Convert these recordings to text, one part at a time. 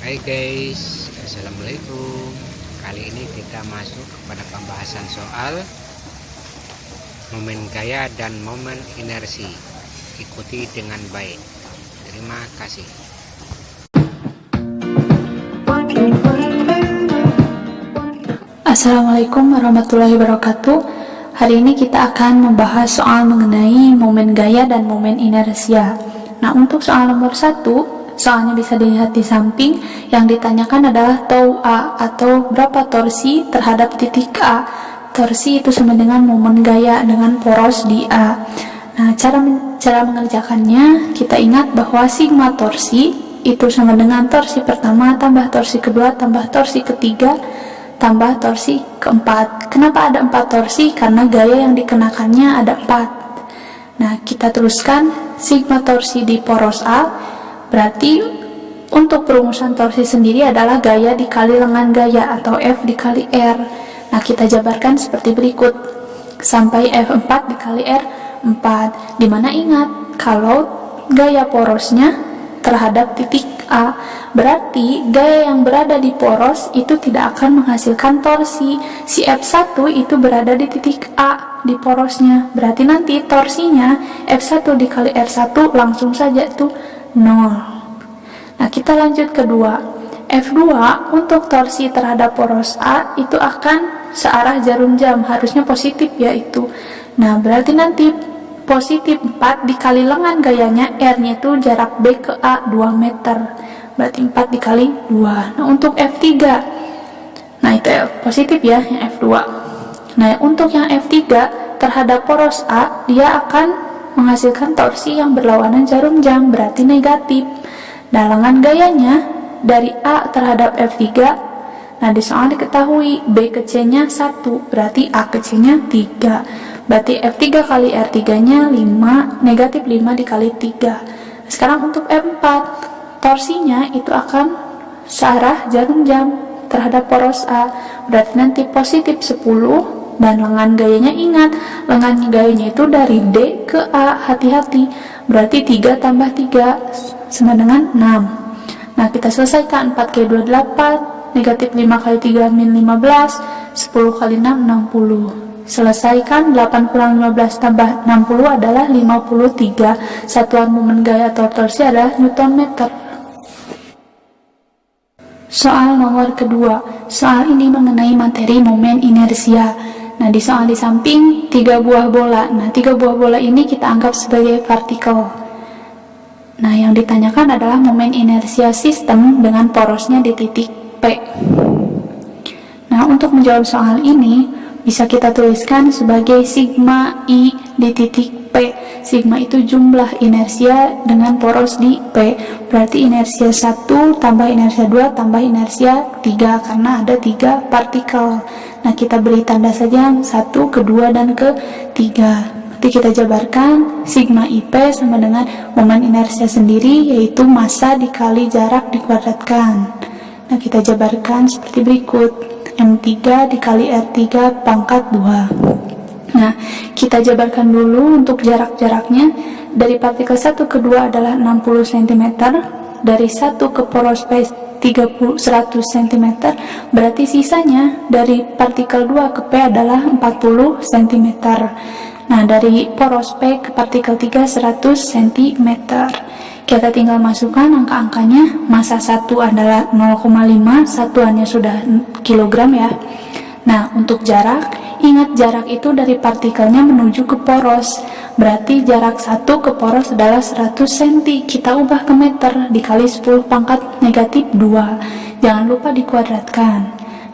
Hai guys, assalamualaikum. Kali ini kita masuk kepada pembahasan soal momen gaya dan momen inersi. Ikuti dengan baik. Terima kasih. Assalamualaikum warahmatullahi wabarakatuh. Hari ini kita akan membahas soal mengenai momen gaya dan momen inersia. Nah, untuk soal nomor 1, soalnya bisa dilihat di samping. Yang ditanyakan adalah tau A atau berapa torsi terhadap titik A. Torsi itu sama dengan momen gaya dengan poros di A. Nah, cara mengerjakannya, kita ingat bahwa sigma torsi itu sama dengan torsi pertama tambah torsi kedua tambah torsi ketiga tambah torsi keempat. Kenapa ada 4 torsi? Karena gaya yang dikenakannya ada 4. Nah, kita teruskan sigma torsi di poros A. Berarti untuk perumusan torsi sendiri adalah gaya dikali lengan gaya atau F dikali R. Nah, kita jabarkan seperti berikut. Sampai F4 dikali R4. Dimana ingat, kalau gaya porosnya terhadap titik A, berarti gaya yang berada di poros itu tidak akan menghasilkan torsi. Si F1 itu berada di titik A di porosnya, berarti nanti torsinya F1 dikali R1 langsung saja itu 0. Nah, kita lanjut kedua. F2 untuk torsi terhadap poros A itu akan searah jarum jam, harusnya positif ya itu. Nah, berarti nanti positif 4 dikali lengan gayanya, R-nya itu jarak B ke A 2 meter. Berarti 4 dikali 2. Nah, untuk F3, nah itu positif ya, yang F2. Nah, untuk yang F3 terhadap poros A, dia akan menghasilkan torsi yang berlawanan jarum jam, berarti negatif. Nah, lengan gayanya dari A terhadap F3, nah di soal diketahui B ke C-nya 1, berarti A ke C-nya 3. Berarti F3 kali R3 nya 5, negatif 5 dikali 3. Sekarang untuk F4, torsinya itu akan searah jarum jam terhadap poros A. Berarti nanti positif 10, dan lengan gayanya ingat, lengan gayanya itu dari D ke A, hati-hati. Berarti 3 tambah 3 sama dengan 6. Nah, kita selesaikan. 4 kali 2 8, negatif 5 kali 3 min 15, 10 kali 6 60. Selesaikan. 8 kurang 15 tambah 60 adalah 53. Satuan momen gaya atau torsi adalah Newton meter. Soal nomor kedua. Soal ini mengenai materi momen inersia. Nah, di soal di samping 3 buah bola. Nah, 3 buah bola ini kita anggap sebagai partikel. Nah, yang ditanyakan adalah momen inersia sistem dengan porosnya di titik P. Nah, untuk menjawab soal ini bisa kita tuliskan sebagai sigma I di titik P. Sigma itu jumlah inersia dengan poros di P. Berarti inersia 1 tambah inersia 2 tambah inersia 3, karena ada 3 partikel. Nah, kita beri tanda saja yang 1, kedua, dan ketiga. Nanti kita jabarkan sigma IP sama dengan momen inersia sendiri, yaitu massa dikali jarak dikuadratkan. Nah, kita jabarkan seperti berikut. M3 dikali R3 pangkat 2. Nah, kita jabarkan dulu untuk jarak-jaraknya. Dari partikel 1 ke 2 adalah 60 cm, dari 1 ke poros P 100 cm, berarti sisanya dari partikel 2 ke P adalah 40 cm. Nah, dari poros P ke partikel 3 100 cm. Kita tinggal masukkan angka-angkanya. Massa 1 adalah 0,5, satuannya sudah kilogram ya. Nah, untuk jarak, ingat jarak itu dari partikelnya menuju ke poros. Berarti jarak 1 ke poros adalah 100 cm. Kita ubah ke meter, dikali 10 pangkat negatif 2. Jangan lupa dikuadratkan.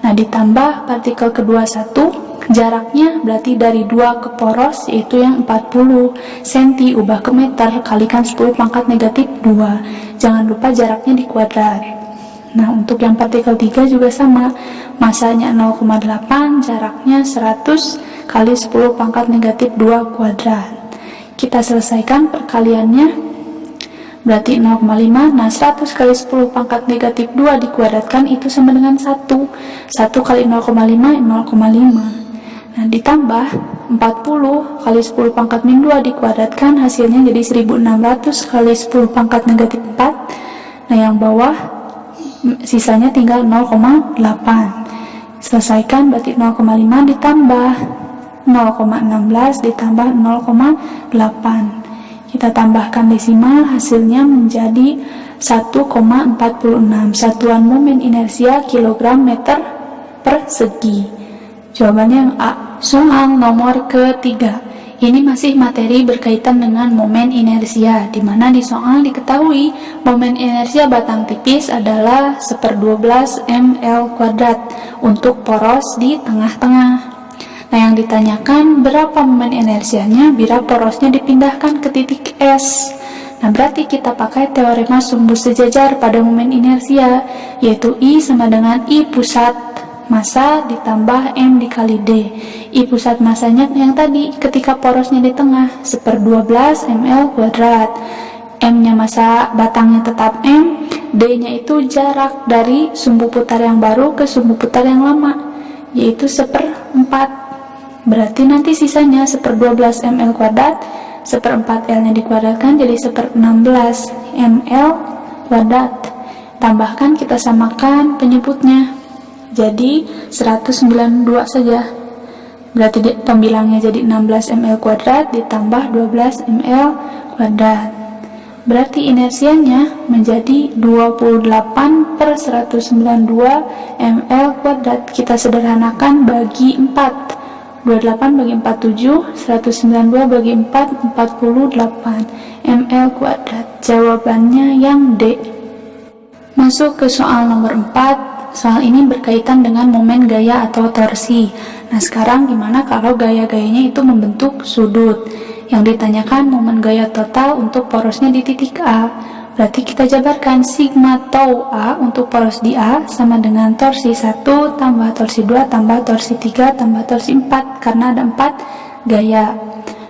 Nah, ditambah partikel kedua 1, jaraknya berarti dari 2 ke poros, yaitu yang 40 cm, ubah ke meter, kalikan 10 pangkat negatif 2. Jangan lupa jaraknya dikuadrat. Nah, untuk yang partikel 3 juga sama. Masanya 0,8, jaraknya 100 kali 10 pangkat negatif 2 kuadrat. Kita selesaikan perkaliannya. Berarti 0,5. Nah, 100 kali 10 pangkat negatif 2 dikuadratkan itu sama dengan 1. 1 kali 0,5, 0,5. Nah, ditambah 40 kali 10 pangkat min 2 dikuadratkan, hasilnya jadi 1600 kali 10 pangkat negatif 4. Nah, yang bawah sisanya tinggal 0,8. Selesaikan, berarti 0,5 ditambah 0,16 ditambah 0,8. Kita tambahkan desimal, hasilnya menjadi 1,46. Satuan momen inersia kilogram meter persegi. Jawabannya yang A. Soal nomor ketiga. Ini masih materi berkaitan dengan momen inersia, di mana di soal diketahui momen inersia batang tipis adalah 1/12 ml kuadrat untuk poros di tengah-tengah. Nah, yang ditanyakan berapa momen inersianya bila porosnya dipindahkan ke titik S. Nah, berarti kita pakai teorema sumbu sejajar pada momen inersia, yaitu I sama dengan I pusat massa ditambah M dikali D. I pusat massanya yang tadi ketika porosnya di tengah 1/12 ml kuadrat. M-nya massa batangnya tetap M, D-nya itu jarak dari sumbu putar yang baru ke sumbu putar yang lama, yaitu 1/4. Berarti nanti sisanya 1/12 ml kuadrat, 1/4 L-nya dikuadratkan jadi 1/16 ml kuadrat. Tambahkan, kita samakan penyebutnya. Jadi 192 saja. Berarti pembilangnya jadi 16 ml kuadrat ditambah 12 ml kuadrat. Berarti inersianya menjadi 28/192 ml kuadrat. Kita sederhanakan bagi 4. 28 bagi 4, 7, 192 bagi 4, 48 ml kuadrat. Jawabannya yang D. Masuk ke soal nomor 4. Soal ini berkaitan dengan momen gaya atau torsi. Nah, sekarang gimana kalau gaya-gayanya itu membentuk sudut? Yang ditanyakan momen gaya total untuk porosnya di titik A. Berarti kita jabarkan sigma tau A untuk poros di A sama dengan torsi 1 tambah torsi 2 tambah torsi 3 tambah torsi 4, karena ada 4 gaya.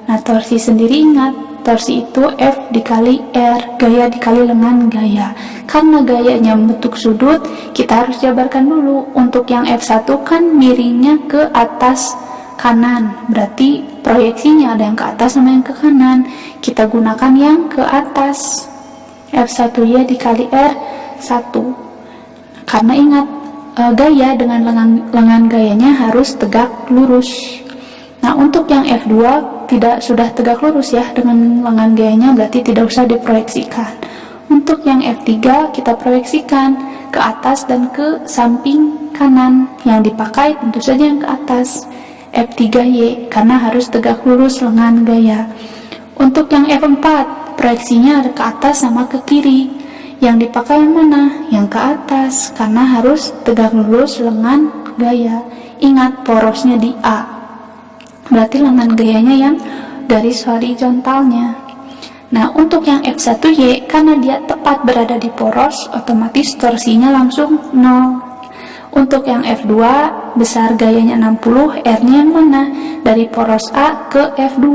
Nah, torsi sendiri ingat, torsi itu F dikali R, gaya dikali lengan gaya. Karena gayanya membentuk sudut, kita harus jabarkan dulu. Untuk yang F1 kan miringnya ke atas kanan, berarti proyeksinya ada yang ke atas sama yang ke kanan. Kita gunakan yang ke atas, F1Y dikali R1. Karena ingat, gaya dengan lengan gayanya harus tegak lurus. Nah, untuk yang F2 sudah tegak lurus ya dengan lengan gayanya, berarti tidak usah diproyeksikan. Untuk yang F3 kita proyeksikan ke atas dan ke samping kanan. Yang dipakai tentu saja yang ke atas, F3Y, karena harus tegak lurus lengan gaya. Untuk yang F4 proyeksinya ada ke atas sama ke kiri. Yang dipakai yang mana? Yang ke atas, karena harus tegak lurus lengan gaya. Ingat, porosnya di A, berarti lengan gayanya yang garis horizontalnya. Nah, untuk yang F1Y, karena dia tepat berada di poros, otomatis torsinya langsung 0. Untuk yang F2, besar gayanya 60, R-nya yang mana? Dari poros A ke F2,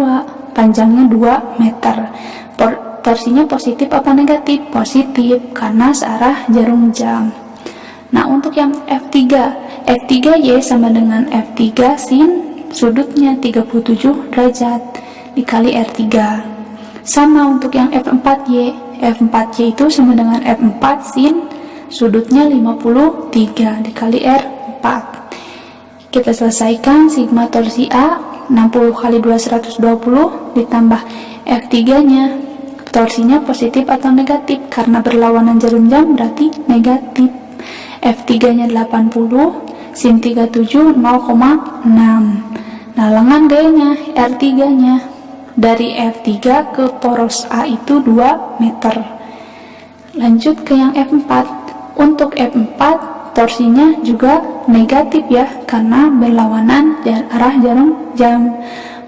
panjangnya 2 meter. Torsinya positif apa negatif? Positif, karena searah jarum jam. Nah, untuk yang F3, F3Y sama dengan F3 sin sudutnya 37 derajat dikali R3. Sama untuk yang F4Y, F4Y itu sama dengan F4 sin sudutnya 53 dikali R4. Kita selesaikan, sigma torsi A 60 kali 2 120 ditambah F3-nya. Torsinya positif atau negatif? Karena berlawanan jarum jam berarti negatif. F3-nya 80, sin 37 0,6. Nah, lengan gayanya R3-nya dari F3 ke poros A itu 2 meter. Lanjut ke yang F4. Untuk F4 torsinya juga negatif ya, karena berlawanan arah jarum jam.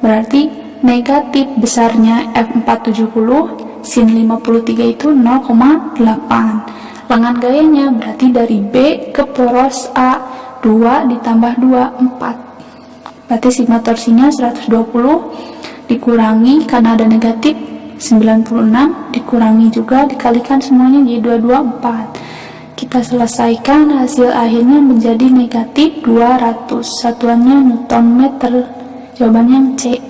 Berarti negatif, besarnya F4 70, sin 53 itu 0,8. Lengan gayanya berarti dari B ke poros A 2 ditambah 2, 4. Berarti sigma torsinya 120 dikurangi, karena ada negatif 96, dikurangi juga, dikalikan semuanya jadi 224. Kita selesaikan, hasil akhirnya menjadi negatif 200. Satuannya Newton meter. Jawabannya yang C.